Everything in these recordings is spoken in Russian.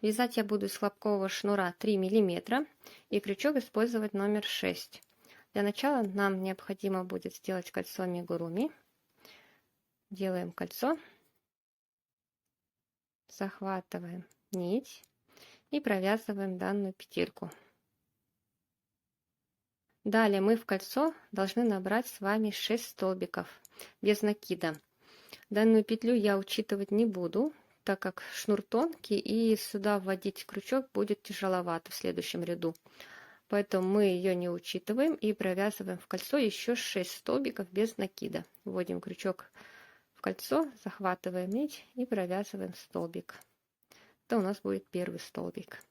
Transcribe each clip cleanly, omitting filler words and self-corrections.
Вязать я буду из хлопкового шнура 3 мм и крючок использовать номер 6. Для начала нам необходимо будет сделать кольцо амигуруми. Делаем кольцо, захватываем нить и провязываем данную петельку. Далее мы в кольцо должны набрать с вами 6 столбиков без накида. Данную петлю я учитывать не буду, так как шнур тонкий и сюда вводить крючок будет тяжеловато в следующем ряду. Поэтому мы ее не учитываем и провязываем в кольцо еще 6 столбиков без накида. Вводим крючок в кольцо, захватываем нить и провязываем столбик. Это у нас будет первый столбик.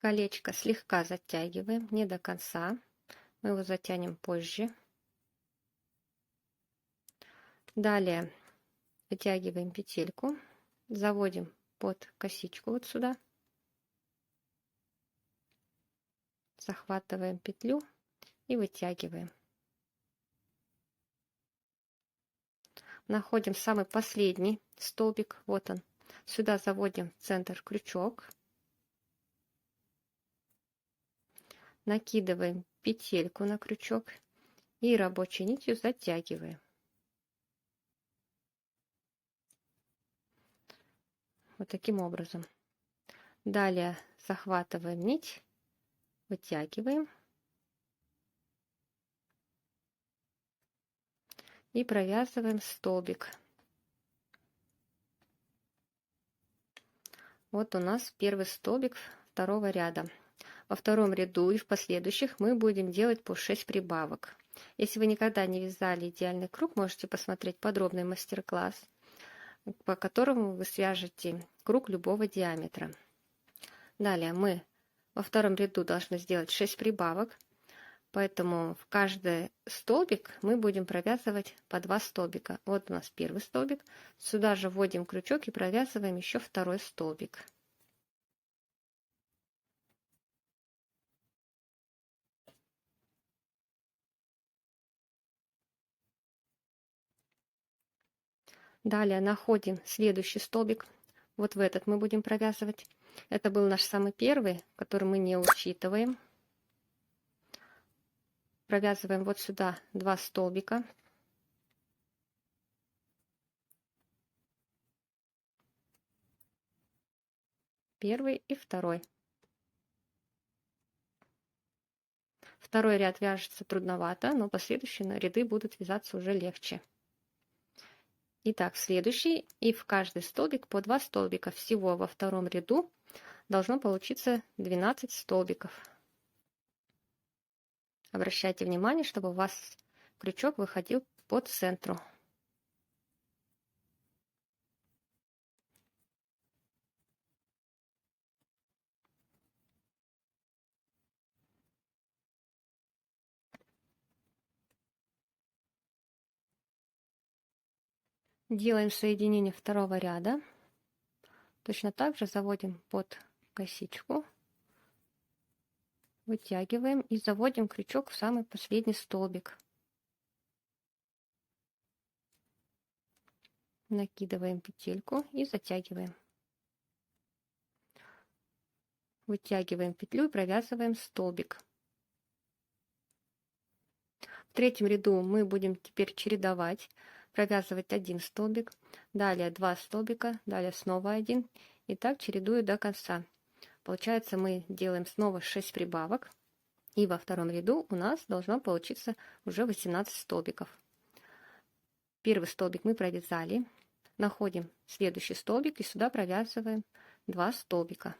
Колечко слегка затягиваем, не до конца. Мы его затянем позже. Далее вытягиваем петельку, заводим под косичку вот сюда. Захватываем петлю и вытягиваем. Находим самый последний столбик, вот он. Сюда заводим в центр крючок. Накидываем петельку на крючок и рабочей нитью затягиваем. Вот таким образом. Далее захватываем нить, вытягиваем и провязываем столбик. Вот у нас первый столбик второго ряда. Во втором ряду и в последующих мы будем делать по 6 прибавок. Если вы никогда не вязали идеальный круг, можете посмотреть подробный мастер-класс, по которому вы свяжете круг любого диаметра. Далее мы во втором ряду должны сделать 6 прибавок, поэтому в каждый столбик мы будем провязывать по 2 столбика. Вот у нас первый столбик, сюда же вводим крючок и провязываем еще второй столбик. Далее находим следующий столбик. Вот в этот мы будем провязывать. Это был наш самый первый, который мы не учитываем. Провязываем вот сюда 2 столбика. Первый и второй. Второй ряд вяжется трудновато, но последующие ряды будут вязаться уже легче. Итак, следующий и в каждый столбик по 2 столбика. Всего во втором ряду должно получиться 12 столбиков. Обращайте внимание, чтобы у вас крючок выходил по центру. Делаем соединение второго ряда. Точно так же заводим под косичку, вытягиваем и заводим крючок в самый последний столбик. Накидываем петельку и затягиваем. Вытягиваем петлю и провязываем столбик. В третьем ряду мы будем теперь чередовать, провязывать один столбик, далее 2 столбика, далее снова один, и так чередую до конца. Получается, мы делаем снова 6 прибавок, и во втором ряду у нас должно получиться уже 18 столбиков. Первый столбик мы провязали, находим следующий столбик и сюда провязываем 2 столбика.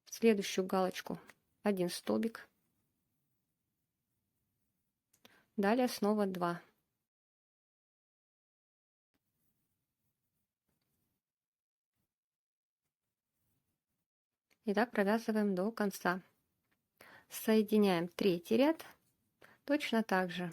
В следующую галочку 1 столбик, далее снова 2. И так провязываем до конца. Соединяем третий ряд точно так же.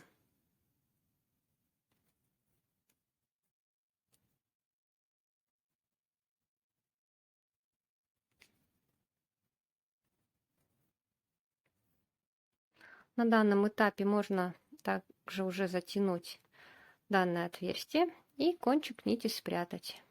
На данном этапе можно также уже затянуть данное отверстие и кончик нити спрятать.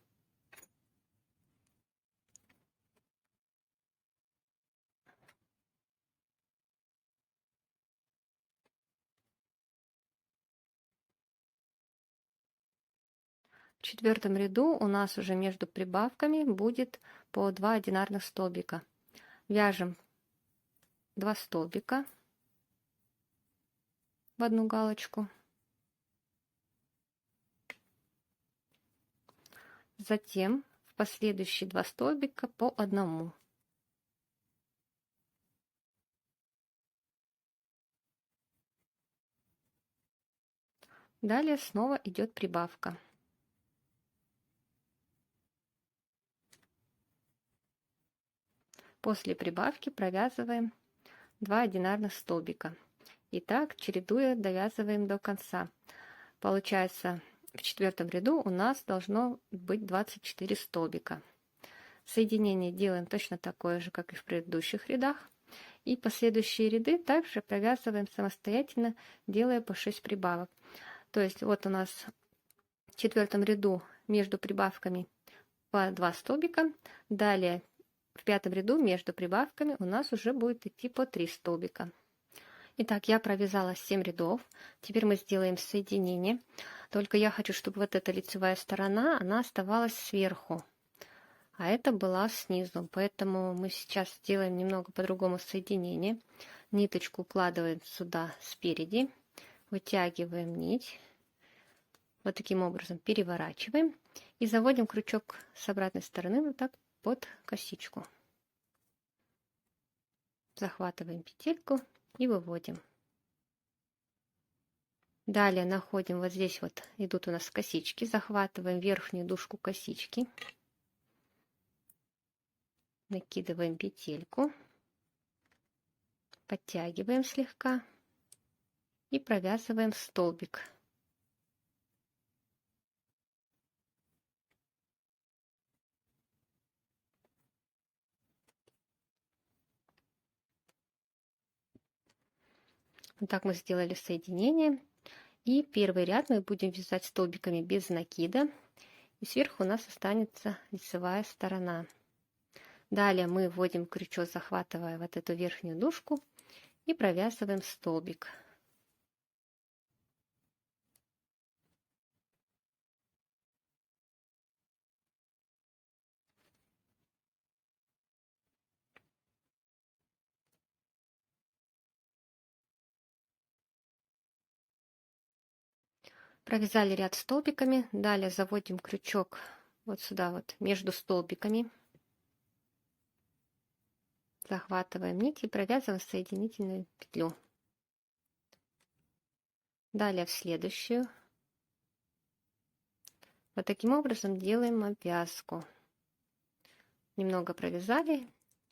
В четвертом ряду у нас уже между прибавками будет по 2 одинарных столбика. Вяжем 2 столбика в одну галочку. Затем в последующие 2 столбика по одному. Далее снова идет прибавка. После прибавки провязываем 2 одинарных столбика. И так, чередуя, довязываем до конца. Получается, в четвертом ряду у нас должно быть 24 столбика. Соединение делаем точно такое же, как и в предыдущих рядах. И последующие ряды также провязываем самостоятельно, делая по 6 прибавок. То есть вот у нас в четвертом ряду между прибавками по 2 столбика. Далее в пятом ряду между прибавками у нас уже будет идти по 3 столбика. Итак, я провязала 7 рядов. Теперь мы сделаем соединение. Только я хочу, чтобы вот эта лицевая сторона, она оставалась сверху, а это была снизу. Поэтому мы сейчас сделаем немного по-другому соединение. Ниточку укладываем сюда спереди, вытягиваем нить, вот таким образом переворачиваем и заводим крючок с обратной стороны вот так под косичку. Захватываем петельку и выводим. Далее находим вот здесь вот идут у нас косички, захватываем верхнюю дужку косички, накидываем петельку, подтягиваем слегка и провязываем столбик. Вот так мы сделали соединение. И первый ряд мы будем вязать столбиками без накида. И сверху у нас останется лицевая сторона. Далее мы вводим крючок, захватывая вот эту верхнюю дужку, и провязываем столбик. Провязали ряд столбиками, далее заводим крючок вот сюда вот между столбиками, захватываем нить и провязываем соединительную петлю. Далее в следующую. Вот таким образом делаем обвязку. Немного провязали,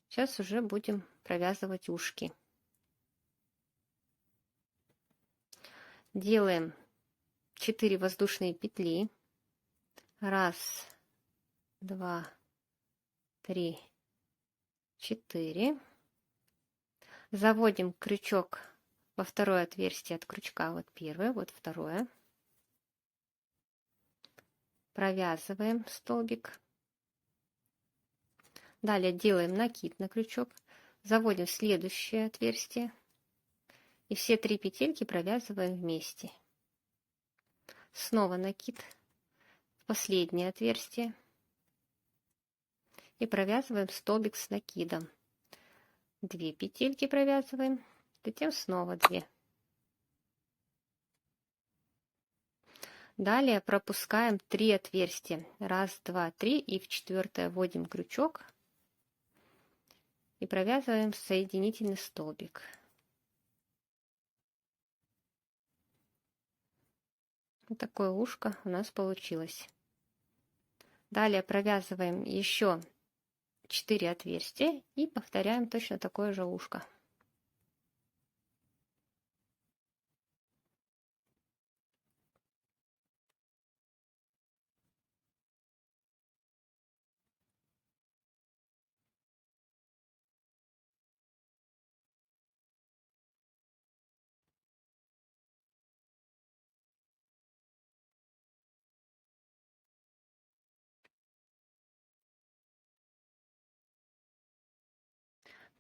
сейчас уже будем провязывать ушки. Делаем 4 воздушные петли. 1, 2, 3, 4. Заводим крючок во второе отверстие от крючка. Вот первое, вот второе. Провязываем столбик. Далее делаем накид на крючок. Заводим следующее отверстие. И все 3 петельки провязываем вместе. Снова накид в последнее отверстие. И провязываем столбик с накидом. 2 петельки провязываем, затем снова 2. Далее пропускаем 3 отверстия. 1, 2, 3 и в четвертое вводим крючок и провязываем соединительный столбик. Вот такое ушко у нас получилось. Далее провязываем еще 4 отверстия и повторяем точно такое же ушко.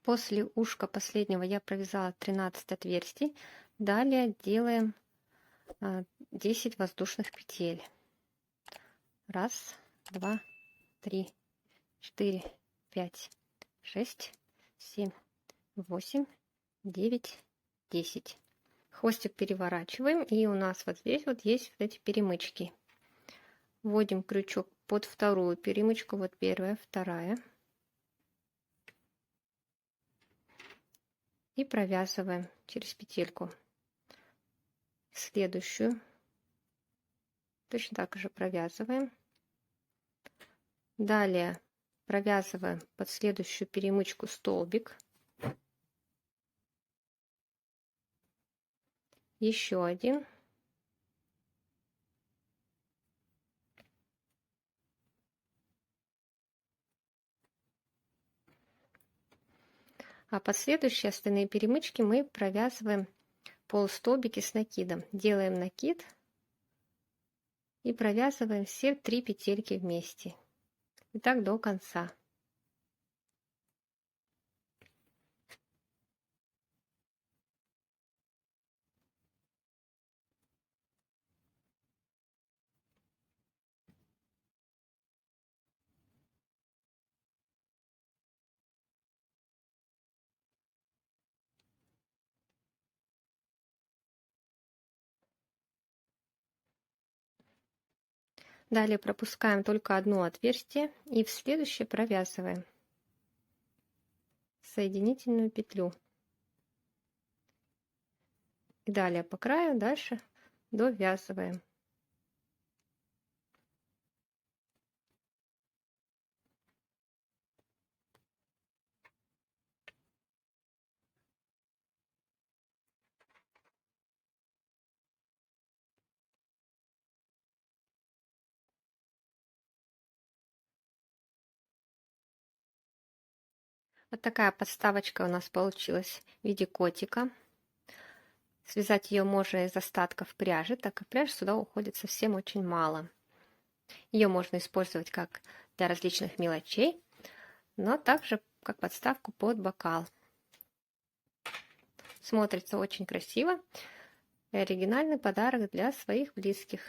После ушка последнего я провязала 13 отверстий. Далее делаем 10 воздушных петель. 1, 2, 3, 4, 5, 6, 7, 8, 9, 10. Хвостик переворачиваем, и у нас вот здесь вот есть вот эти перемычки. Вводим крючок под вторую перемычку, вот первая, вторая. И провязываем через петельку следующую. Точно так же провязываем. Далее провязываем под следующую перемычку столбик. Еще один. А под следующие остальные перемычки мы провязываем полустолбики с накидом. Делаем накид и провязываем все 3 петельки вместе. И так до конца. Далее пропускаем только одно отверстие и в следующее провязываем соединительную петлю. И далее по краю дальше довязываем. Вот такая подставочка у нас получилась в виде котика. Связать ее можно из остатков пряжи, так как пряжи сюда уходит совсем очень мало. Ее можно использовать как для различных мелочей, но также как подставку под бокал. Смотрится очень красиво и оригинальный подарок для своих близких.